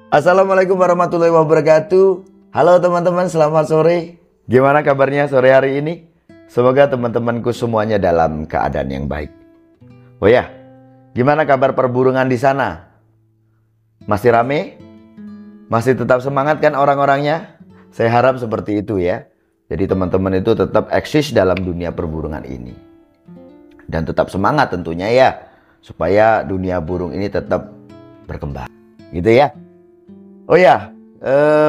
Assalamualaikum warahmatullahi wabarakatuh. Halo teman-teman, selamat sore. Gimana kabarnya sore hari ini? Semoga teman-temanku semuanya dalam keadaan yang baik. Oh ya, gimana kabar perburungan di sana? Masih rame? Masih tetap semangat kan orang-orangnya? Saya harap seperti itu ya. Jadi teman-teman itu tetap eksis dalam dunia perburungan ini. Dan tetap semangat tentunya ya. Supaya dunia burung ini tetap berkembang. Gitu ya. Oh ya,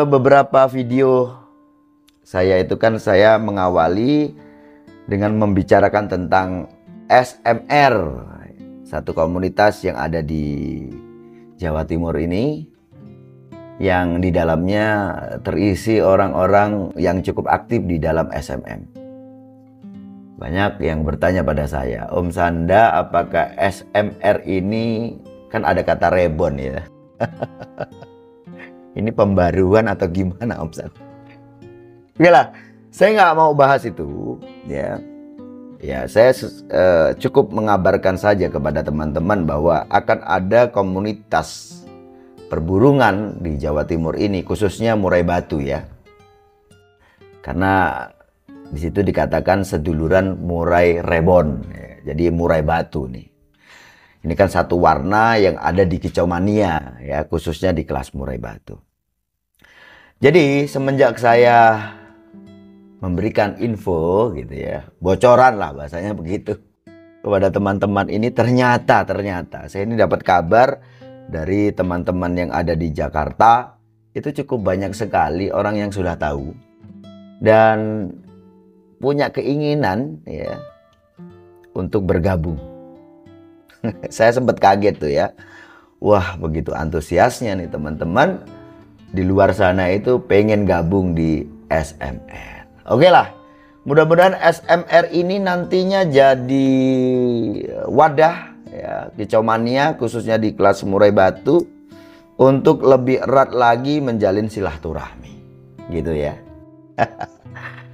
beberapa video saya itu kan saya mengawali dengan membicarakan tentang SMR, satu komunitas yang ada di Jawa Timur ini, yang di dalamnya terisi orang-orang yang cukup aktif di dalam SMM. Banyak yang bertanya pada saya, Om Sanda, apakah SMR ini, kan ada kata reborn ya. Ini pembaruan atau gimana Om San? Oke lah, saya nggak mau bahas itu ya. Ya, saya cukup mengabarkan saja kepada teman-teman bahwa akan ada komunitas perburungan di Jawa Timur ini, khususnya Murai Batu ya. Karena di situ dikatakan seduluran Murai Rebon, ya. Jadi Murai Batu nih. Ini kan satu warna yang ada di Kicau Mania ya, khususnya di kelas Murai Batu. Jadi semenjak saya memberikan info gitu ya, bocoran lah bahasanya begitu, kepada teman-teman ini, ternyata saya ini dapat kabar dari teman-teman yang ada di Jakarta, itu cukup banyak sekali orang yang sudah tahu dan punya keinginan ya untuk bergabung. Saya sempat kaget tuh ya. Wah, begitu antusiasnya nih teman-teman di luar sana itu pengen gabung di SMR. Oke lah, mudah-mudahan SMR ini nantinya jadi wadah ya, Kicau Mania khususnya di kelas Murai Batu untuk lebih erat lagi menjalin silaturahmi. Gitu ya.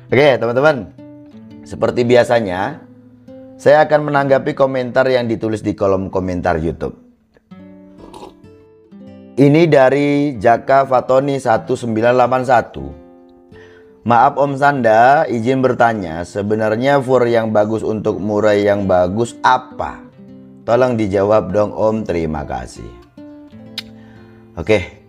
Oke teman-teman, seperti biasanya saya akan menanggapi komentar yang ditulis di kolom komentar YouTube. Ini dari Jaka Fatoni 1981. Maaf Om Sanda, izin bertanya, sebenarnya fur yang bagus untuk murai yang bagus apa? Tolong dijawab dong Om, terima kasih. Oke,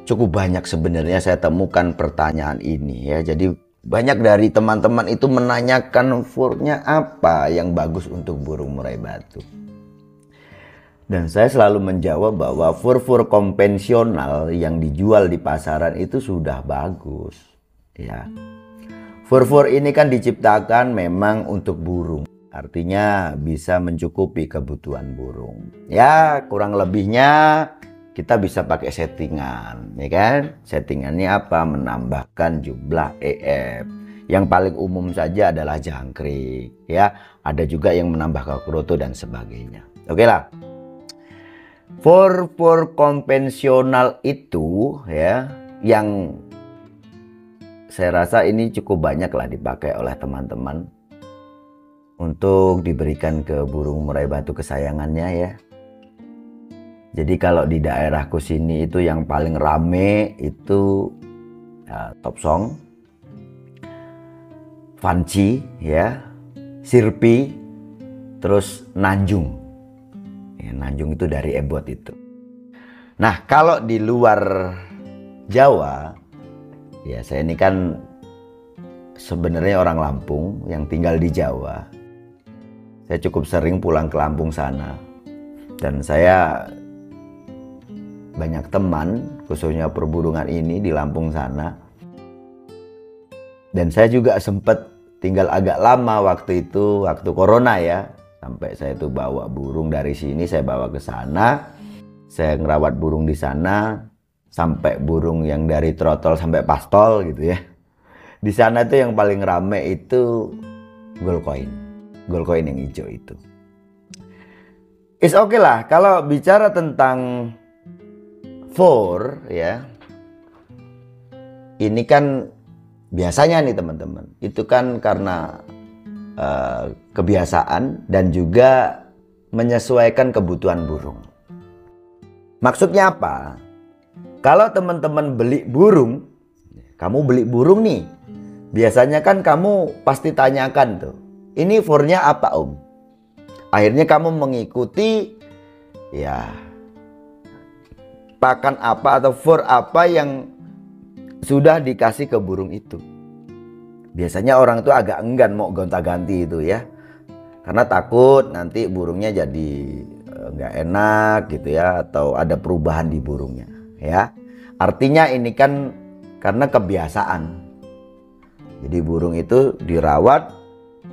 cukup banyak sebenarnya saya temukan pertanyaan ini ya. Jadi banyak dari teman-teman itu menanyakan furnya apa yang bagus untuk burung murai batu. Dan saya selalu menjawab bahwa fur-fur konvensional yang dijual di pasaran itu sudah bagus. Ya, fur-fur ini kan diciptakan memang untuk burung. Artinya bisa mencukupi kebutuhan burung. Ya, kurang lebihnya kita bisa pakai settingan, ya kan? Settingannya apa? Menambahkan jumlah EF. Yang paling umum saja adalah jangkrik, ya. Ada juga yang menambah kakroto dan sebagainya. Oke lah. Fur konvensional itu ya, yang saya rasa ini cukup banyak lah dipakai oleh teman-teman untuk diberikan ke burung murai batu kesayangannya ya. Jadi kalau di daerahku sini itu yang paling rame itu ya, Top Song, Fanci ya, Sirpi, terus Nanjung. Ya, Nanjung itu dari Ebot itu. Nah kalau di luar Jawa, ya saya ini kan sebenarnya orang Lampung yang tinggal di Jawa. Saya cukup sering pulang ke Lampung sana. Dan saya banyak teman khususnya perburungan ini di Lampung sana. Dan saya juga sempat tinggal agak lama waktu itu, waktu corona ya. Sampai saya tuh bawa burung dari sini, saya bawa ke sana. Saya ngerawat burung di sana. Sampai burung yang dari trotol sampai pastol gitu ya. Di sana tuh yang paling rame itu gold coin. Gold coin yang hijau itu. It's okay lah kalau bicara tentang fur ya. Ini kan biasanya nih teman-teman, itu kan karena kebiasaan dan juga menyesuaikan kebutuhan burung. Maksudnya apa? Kalau teman-teman beli burung, kamu beli burung nih, biasanya kan kamu pasti tanyakan tuh, ini furnya apa Om? Akhirnya kamu mengikuti ya pakan apa atau fur apa yang sudah dikasih ke burung itu. Biasanya orang tuh agak enggan mau gonta-ganti itu ya, karena takut nanti burungnya jadi nggak enak gitu ya, atau ada perubahan di burungnya ya. Artinya ini kan karena kebiasaan. Jadi burung itu dirawat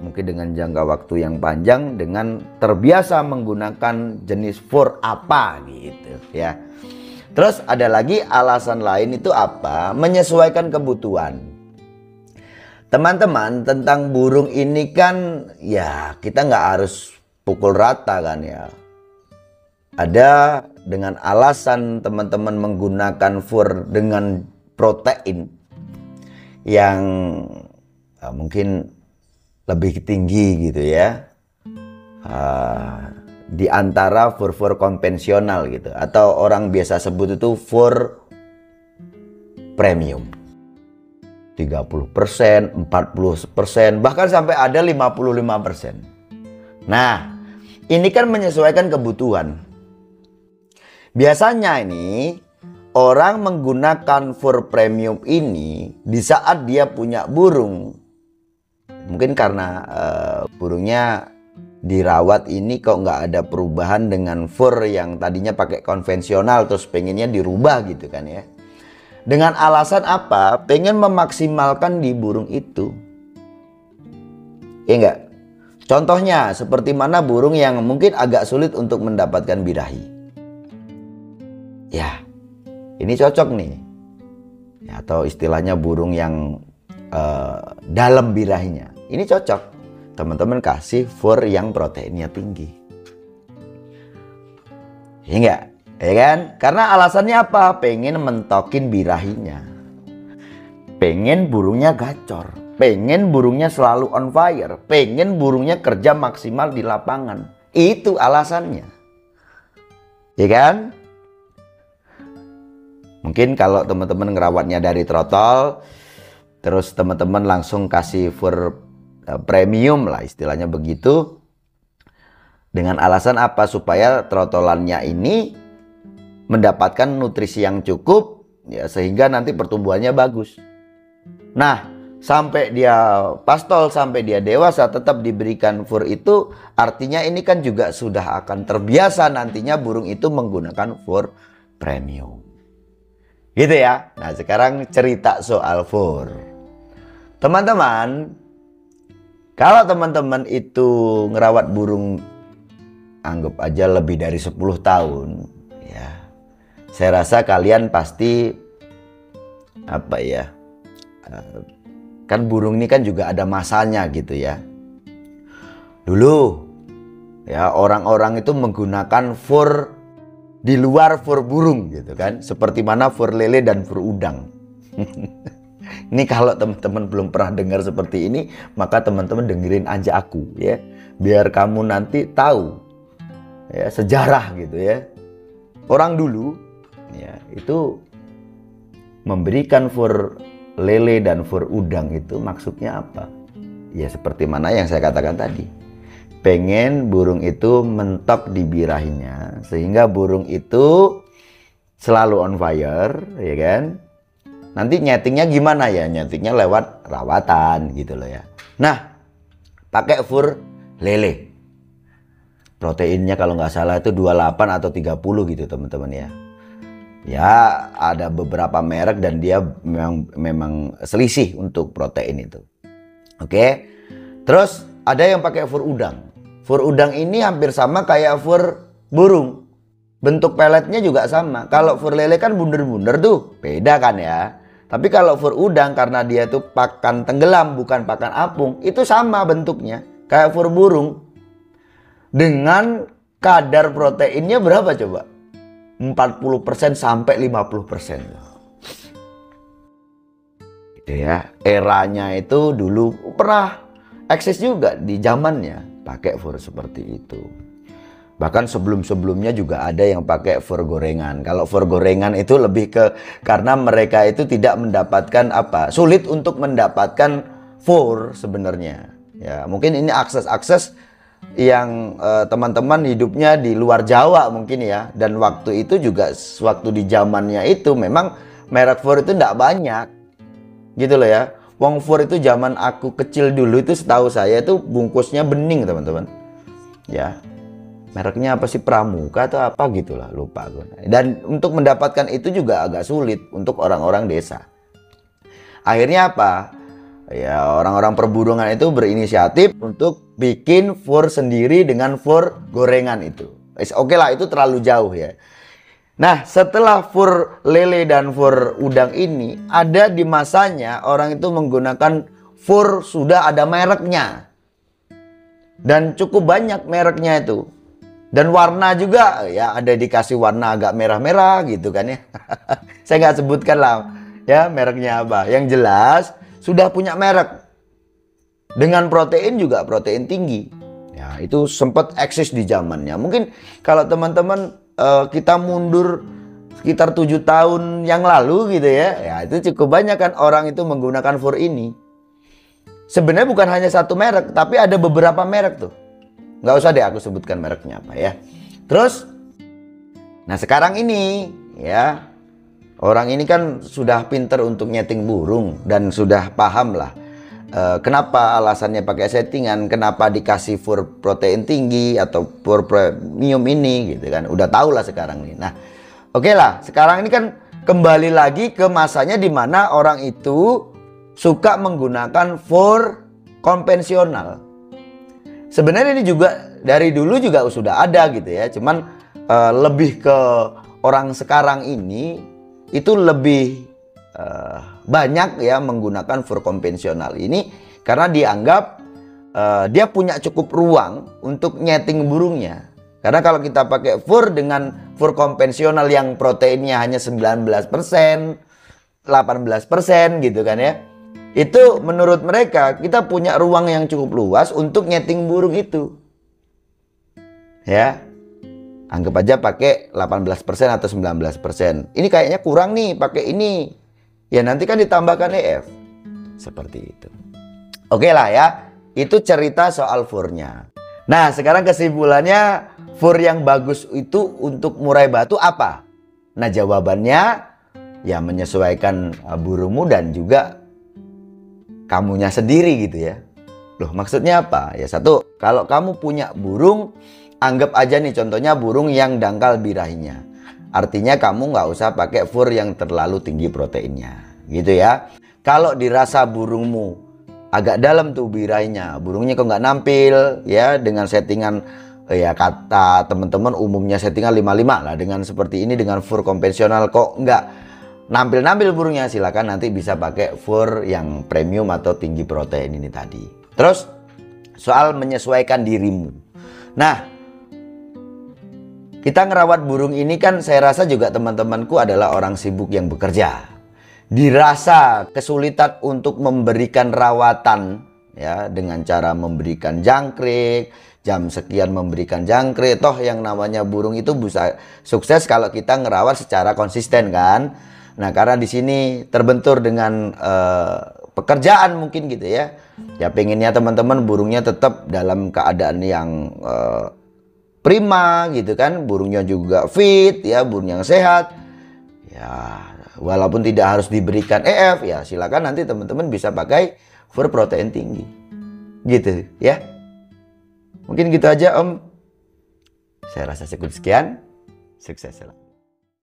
mungkin dengan jangka waktu yang panjang dengan terbiasa menggunakan jenis fur apa gitu ya. Terus ada lagi alasan lain itu apa? Menyesuaikan kebutuhan. Teman-teman, tentang burung ini kan ya kita nggak harus pukul rata kan ya. Ada dengan alasan teman-teman menggunakan fur dengan protein yang mungkin lebih tinggi gitu ya, di antara fur-fur konvensional gitu, atau orang biasa sebut itu fur premium. 30%, 40%, bahkan sampai ada 55%. Nah, ini kan menyesuaikan kebutuhan. Biasanya ini orang menggunakan fur premium ini di saat dia punya burung. Mungkin karena burungnya dirawat ini kok nggak ada perubahan dengan fur yang tadinya pakai konvensional, terus pengennya dirubah gitu kan ya. Dengan alasan apa? Pengen memaksimalkan di burung itu. Iya enggak? Contohnya seperti mana burung yang mungkin agak sulit untuk mendapatkan birahi. Ya, ini cocok nih. Ya, atau istilahnya burung yang dalam birahinya. Ini cocok. Teman-teman kasih fur yang proteinnya tinggi. Iya enggak? Ya kan? Karena alasannya apa? Pengen mentokin birahinya. Pengen burungnya gacor. Pengen burungnya selalu on fire. Pengen burungnya kerja maksimal di lapangan. Itu alasannya. Ya kan? Mungkin kalau teman-teman ngerawatnya dari trotol, terus teman-teman langsung kasih fur premium lah istilahnya begitu. Dengan alasan apa? Supaya trotolannya ini mendapatkan nutrisi yang cukup ya, sehingga nanti pertumbuhannya bagus. Nah, sampai dia pastol, sampai dia dewasa tetap diberikan fur itu, artinya ini kan juga sudah akan terbiasa nantinya burung itu menggunakan fur premium. Gitu ya. Nah, sekarang cerita soal fur. Teman-teman, kalau teman-teman itu ngerawat burung anggap aja lebih dari 10 tahun ya, saya rasa kalian pasti apa ya, kan burung ini kan juga ada masanya gitu ya. Dulu ya orang-orang itu menggunakan fur di luar fur burung gitu kan, seperti mana fur lele dan fur udang. Ini kalau teman-teman belum pernah dengar seperti ini, maka teman-teman dengerin aja aku ya, biar kamu nanti tahu ya sejarah gitu ya. Orang dulu ya itu memberikan fur lele dan fur udang itu maksudnya apa? Ya seperti mana yang saya katakan tadi. Pengen burung itu mentok di birahinya sehingga burung itu selalu on fire, ya kan? Nanti nyetingnya gimana ya? Nyetingnya lewat rawatan gitu loh ya. Nah, pakai fur lele. Proteinnya kalau nggak salah itu 28 atau 30 gitu teman-teman ya. Ya ada beberapa merek dan dia memang selisih untuk protein itu. Oke. Terus ada yang pakai fur udang. Fur udang ini hampir sama kayak fur burung. Bentuk peletnya juga sama. Kalau fur lele kan bunder-bunder tuh, beda kan ya. Tapi kalau fur udang karena dia tuh pakan tenggelam bukan pakan apung, itu sama bentuknya kayak fur burung. Dengan kadar proteinnya berapa coba? 40% sampai 50%. Gitu ya. Eranya itu dulu pernah eksis juga di zamannya pakai fur seperti itu. Bahkan sebelum-sebelumnya juga ada yang pakai fur gorengan. Kalau fur gorengan itu lebih ke karena mereka itu tidak mendapatkan sulit untuk mendapatkan fur sebenarnya. Ya, mungkin ini akses-akses yang teman-teman hidupnya di luar Jawa mungkin ya. Dan waktu itu juga waktu di zamannya itu memang merek fur itu tidak banyak. Gitu loh ya. Wong fur itu zaman aku kecil dulu itu setahu saya itu bungkusnya bening, teman-teman. Ya. Mereknya apa sih, Pramuka atau apa gitulah, lupa gue. Dan untuk mendapatkan itu juga agak sulit untuk orang-orang desa. Akhirnya apa? Ya, orang-orang perburuan itu berinisiatif untuk bikin fur sendiri dengan fur gorengan itu. Oke lah, itu terlalu jauh ya. Nah, setelah fur lele dan fur udang ini, ada di masanya orang itu menggunakan fur sudah ada mereknya. Dan cukup banyak mereknya itu. Dan warna juga ya, ada dikasih warna agak merah-merah gitu kan ya. Saya nggak sebutkan lah ya mereknya apa. Yang jelas sudah punya merek. Dengan protein juga protein tinggi. Ya, itu sempat eksis di zamannya. Mungkin kalau teman-teman kita mundur sekitar 7 tahun yang lalu gitu ya. Ya, itu cukup banyak kan orang itu menggunakan fur ini. Sebenarnya bukan hanya satu merek, tapi ada beberapa merek tuh. Nggak usah deh aku sebutkan mereknya apa ya. Terus, nah sekarang ini ya, orang ini kan sudah pinter untuk nyeting burung dan sudah paham lah kenapa alasannya pakai settingan, kenapa dikasih fur protein tinggi atau fur premium ini gitu kan. Udah tahu lah sekarang nih. Nah, oke lah, sekarang ini kan kembali lagi ke masanya di mana orang itu suka menggunakan fur konvensional. Sebenarnya ini juga dari dulu juga sudah ada gitu ya. Cuman lebih ke orang sekarang ini itu lebih banyak ya menggunakan fur konvensional ini karena dianggap dia punya cukup ruang untuk nyeting burungnya. Karena kalau kita pakai fur dengan fur konvensional yang proteinnya hanya 19%, 18% gitu kan ya. Itu menurut mereka kita punya ruang yang cukup luas untuk nyeting burung itu. Ya. Anggap aja pakai 18% atau 19%. Ini kayaknya kurang nih pakai ini. Ya nanti kan ditambahkan EF. Seperti itu. Oke lah ya. Itu cerita soal furnya. Nah, sekarang kesimpulannya fur yang bagus itu untuk murai batu apa? Nah, jawabannya ya menyesuaikan burungmu dan juga kamunya sendiri gitu ya. Loh, maksudnya apa? Ya satu, kalau kamu punya burung, anggap aja nih contohnya burung yang dangkal birahinya. Artinya kamu nggak usah pakai fur yang terlalu tinggi proteinnya, gitu ya. Kalau dirasa burungmu agak dalam tuh birahinya, burungnya kok nggak nampil ya dengan settingan ya kata teman-teman umumnya settingan 55 lah, dengan seperti ini dengan fur konvensional kok nggak nampil-nampil burungnya, silakan nanti bisa pakai fur yang premium atau tinggi protein ini tadi. Terus soal menyesuaikan dirimu. Nah, kita ngerawat burung ini kan saya rasa juga teman-temanku adalah orang sibuk yang bekerja. Dirasa kesulitan untuk memberikan rawatan ya dengan cara memberikan jangkrik, jam sekian memberikan jangkrik. Toh yang namanya burung itu bisa sukses kalau kita ngerawat secara konsisten kan. Nah, karena di sini terbentur dengan pekerjaan mungkin gitu ya. Ya pengennya teman-teman burungnya tetap dalam keadaan yang prima gitu kan. Burungnya juga fit ya, burung yang sehat. Ya, walaupun tidak harus diberikan EF ya, silakan nanti teman-teman bisa pakai fur protein tinggi. Gitu ya. Mungkin gitu aja Om. Saya rasa cukup sekian. Sukses selalu.